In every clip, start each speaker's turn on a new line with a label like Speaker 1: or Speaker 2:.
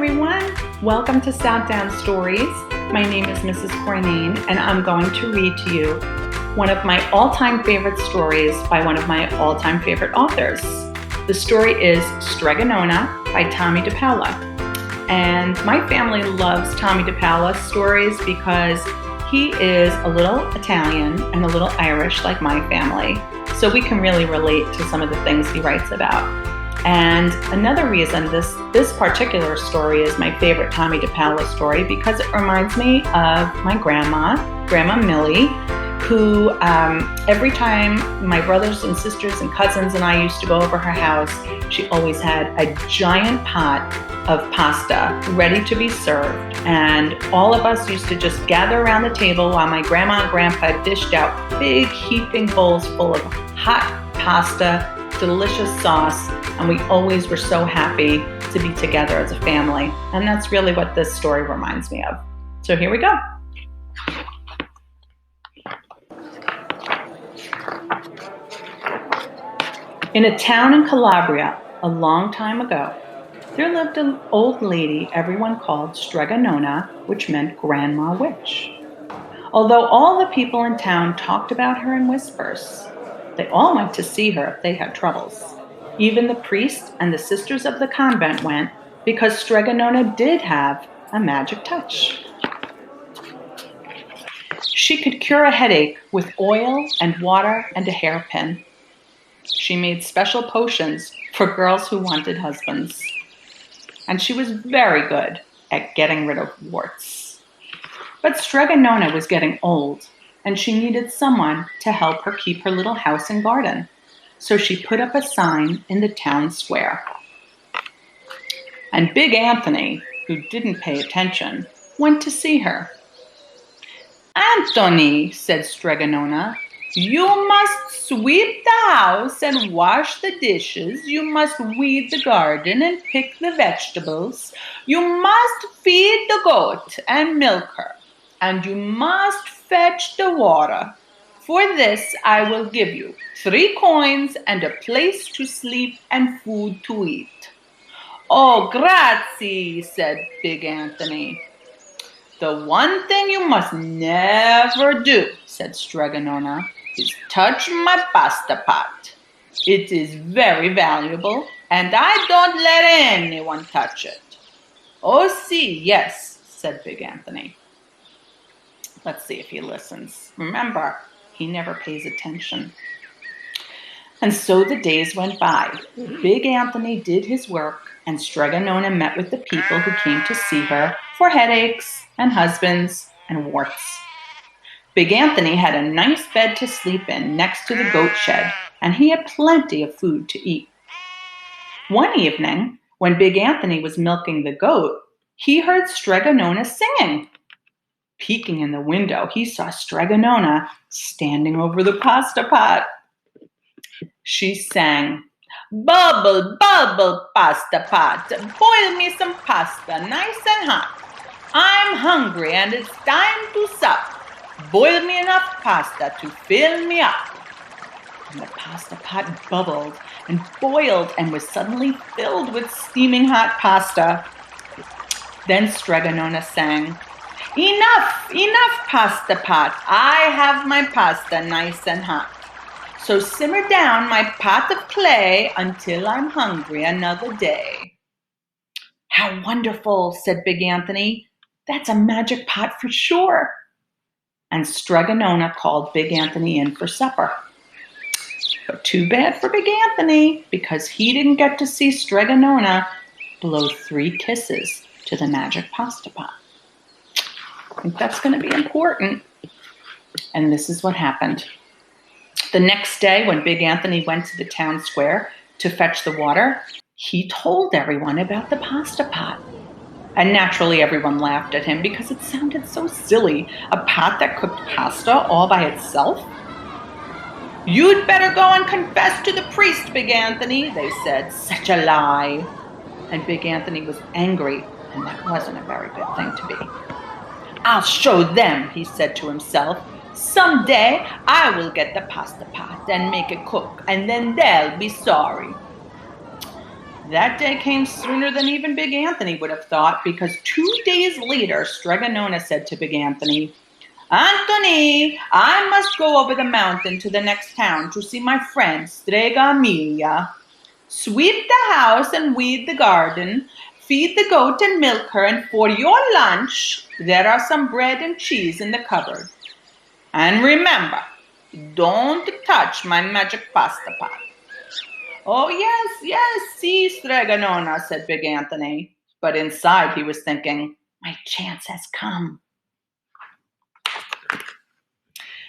Speaker 1: everyone. Welcome to Southdown Stories. My name is Mrs. Cournane, and I'm going to read to you one of my all-time favorite stories by one of my all-time favorite authors. The story is Strega Nona by Tomie dePaola. And my family loves Tomie dePaola stories because he is a little Italian and a little Irish like my family. So we can really relate to some of the things he writes about. And another reason this particular story is my favorite Tomie dePaola story because it reminds me of my Grandma Millie, who every time my brothers and sisters and cousins and I used to go over her house, she always had a giant pot of pasta ready to be served. And all of us used to just gather around the table while my grandma and grandpa dished out big heaping bowls full of hot pasta, delicious sauce, and we always were so happy to be together as a family. And that's really what this story reminds me of. So here we go. In a town in Calabria, a long time ago, there lived an old lady everyone called Strega Nona, which meant Grandma Witch. Although all the people in town talked about her in whispers, they all went to see her if they had troubles. Even the priest and the sisters of the convent went because Strega Nona did have a magic touch. She could cure a headache with oil and water and a hairpin. She made special potions for girls who wanted husbands. And she was very good at getting rid of warts. But Strega Nona was getting old, and she needed someone to help her keep her little house and garden. So she put up a sign in the town square. And Big Antony, who didn't pay attention, went to see her. "Antony," said Strega Nona, "you must sweep the house and wash the dishes. You must weed the garden and pick the vegetables. You must feed the goat and milk her. And you must fetch the water. For this I will give you 3 coins and a place to sleep and food to eat." "Oh, grazie," said Big Antony. "The one thing you must never do," said Strega Nona, "is touch my pasta pot. It is very valuable, and I don't let anyone touch it." "Oh, see, yes," said Big Antony. Let's see if he listens. Remember, he never pays attention. And so the days went by. Big Antony did his work, and Strega Nona met with the people who came to see her for headaches and husbands and warts. Big Antony had a nice bed to sleep in next to the goat shed, and he had plenty of food to eat. One evening, when Big Antony was milking the goat, he heard Strega Nona singing. Peeking in the window, he saw Strega Nona standing over the pasta pot. She sang, "Bubble, bubble, pasta pot, boil me some pasta nice and hot. I'm hungry and it's time to sup. Boil me enough pasta to fill me up." And the pasta pot bubbled and boiled and was suddenly filled with steaming hot pasta. Then Strega Nona sang, "Enough, enough pasta pot. I have my pasta nice and hot. So simmer down my pot of clay until I'm hungry another day." "How wonderful," said Big Antony. "That's a magic pot for sure." And Strega Nona called Big Antony in for supper. But too bad for Big Antony, because he didn't get to see Strega Nona blow 3 kisses to the magic pasta pot. I think that's going to be important. And this is what happened. The next day, when Big Antony went to the town square to fetch the water, he told everyone about the pasta pot. And naturally, everyone laughed at him because it sounded so silly, a pot that cooked pasta all by itself. "You'd better go and confess to the priest, Big Antony," they said. "Such a lie." And Big Antony was angry, and that wasn't a very good thing to be. "I'll show them," he said to himself. "Someday I will get the pasta pot and make it cook, and then they'll be sorry." That day came sooner than even Big Antony would have thought, because 2 days later, Strega Nona said to Big Antony, "Antony, I must go over the mountain to the next town to see my friend Strega Amelia. Sweep the house and weed the garden, feed the goat and milk her, and for your lunch, there are some bread and cheese in the cupboard. And remember, don't touch my magic pasta pot." "Oh, yes, si, Strega Nona," said Big Antony. But inside he was thinking, my chance has come.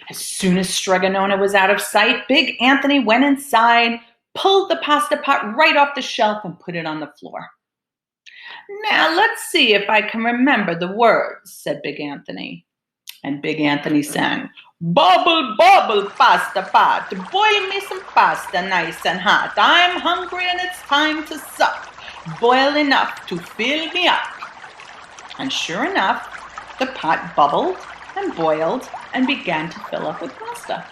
Speaker 1: As soon as Strega Nona was out of sight, Big Antony went inside, pulled the pasta pot right off the shelf, and put it on the floor. "Now let's see if I can remember the words," said Big Antony. And Big Antony sang, "Bubble, bubble, pasta pot, boil me some pasta nice and hot. I'm hungry and it's time to sup. Boil enough to fill me up." And sure enough, the pot bubbled and boiled and began to fill up with pasta.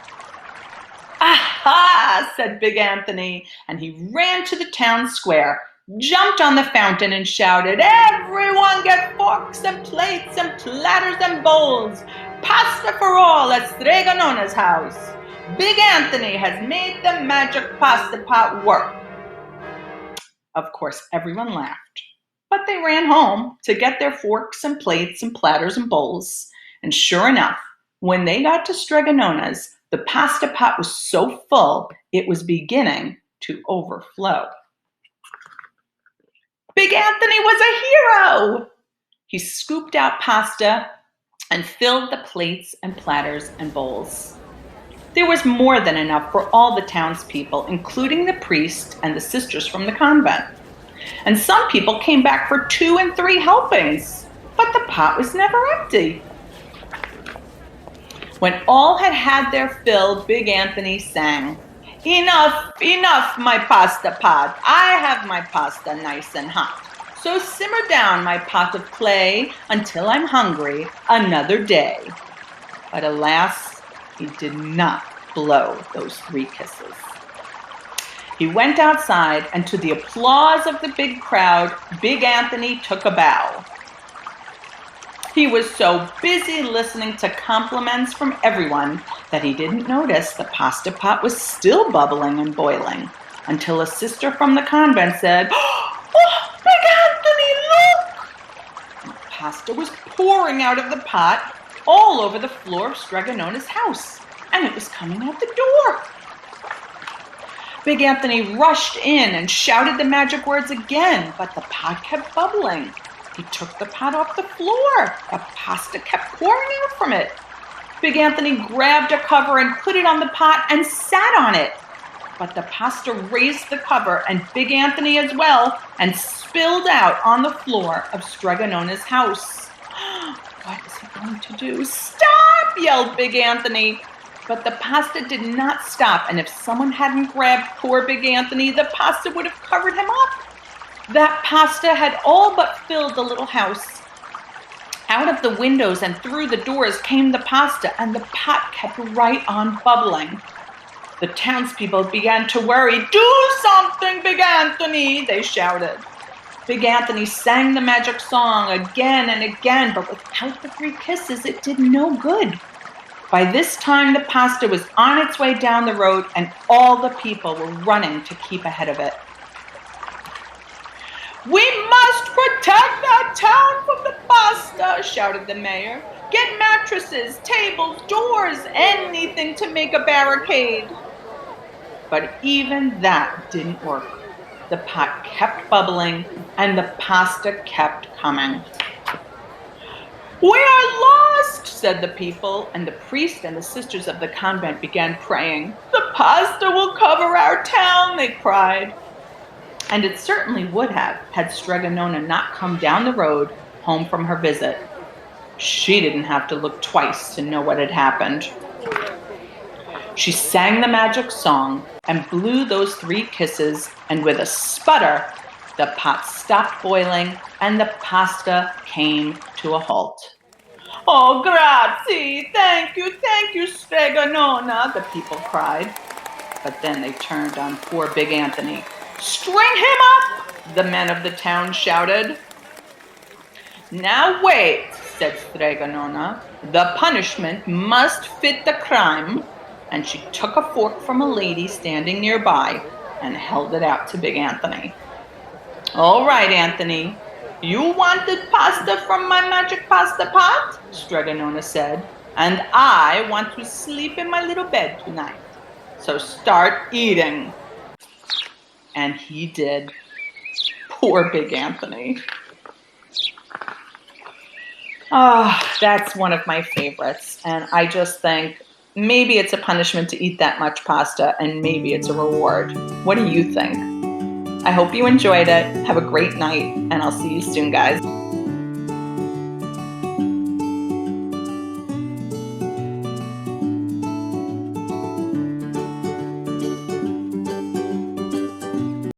Speaker 1: "Aha!" said Big Antony, and he ran to the town square, jumped on the fountain, and shouted, "Everyone get forks and plates and platters and bowls. Pasta for all at Strega Nona's house. Big Antony has made the magic pasta pot work." Of course, everyone laughed, but they ran home to get their forks and plates and platters and bowls. And sure enough, when they got to Strega Nona's, the pasta pot was so full, it was beginning to overflow. Big Antony was a hero! He scooped out pasta and filled the plates and platters and bowls. There was more than enough for all the townspeople, including the priest and the sisters from the convent. And some people came back for 2 and 3 helpings, but the pot was never empty. When all had had their fill, Big Antony sang, "Enough, enough, my pasta pot. I have my pasta nice and hot. So simmer down my pot of clay until I'm hungry another day." But alas, he did not blow those 3 kisses. He went outside, and to the applause of the big crowd, Big Antony took a bow. He was so busy listening to compliments from everyone that he didn't notice the pasta pot was still bubbling and boiling, until a sister from the convent said, "Oh, Big Antony, look!" And pasta was pouring out of the pot all over the floor of Strega Nona's house, and it was coming out the door. Big Antony rushed in and shouted the magic words again, but the pot kept bubbling. He took the pot off the floor. The pasta kept pouring out from it. Big Antony grabbed a cover and put it on the pot and sat on it. But the pasta raised the cover, and Big Antony as well, and spilled out on the floor of Strega Nona's house. What is he going to do? "Stop!" yelled Big Antony. But the pasta did not stop, and if someone hadn't grabbed poor Big Antony, the pasta would have covered him up. That pasta had all but filled the little house. Out of the windows and through the doors came the pasta, and the pot kept right on bubbling. The townspeople began to worry. "Do something, Big Antony!" they shouted. Big Antony sang the magic song again and again, but without the 3 kisses, it did no good. By this time, the pasta was on its way down the road, and all the people were running to keep ahead of it. "We must protect that town from the pasta," shouted the mayor. "Get mattresses, tables, doors, anything to make a barricade." But even that didn't work. The pot kept bubbling, and the pasta kept coming. "We are lost," said the people, and the priest and the sisters of the convent began praying. "The pasta will cover our town," they cried. And it certainly would have, had Strega Nona not come down the road home from her visit. She didn't have to look twice to know what had happened. She sang the magic song and blew those 3 kisses, and with a sputter, the pot stopped boiling and the pasta came to a halt. "Oh, grazie! Thank you, Strega Nona," the people cried. But then they turned on poor Big Antony. "String him up!" the men of the town shouted. Now wait, said Strega Nona. The punishment must fit the crime. And she took a fork from a lady standing nearby and held it out to Big Antony. All right, Anthony. You wanted pasta from my magic pasta pot? Strega Nona said. And I want to sleep in my little bed tonight. So start eating. And he did. Poor Big Antony. That's one of my favorites. And I just think maybe it's a punishment to eat that much pasta, and maybe it's a reward. What do you think? I hope you enjoyed it. Have a great night, and I'll see you soon, guys.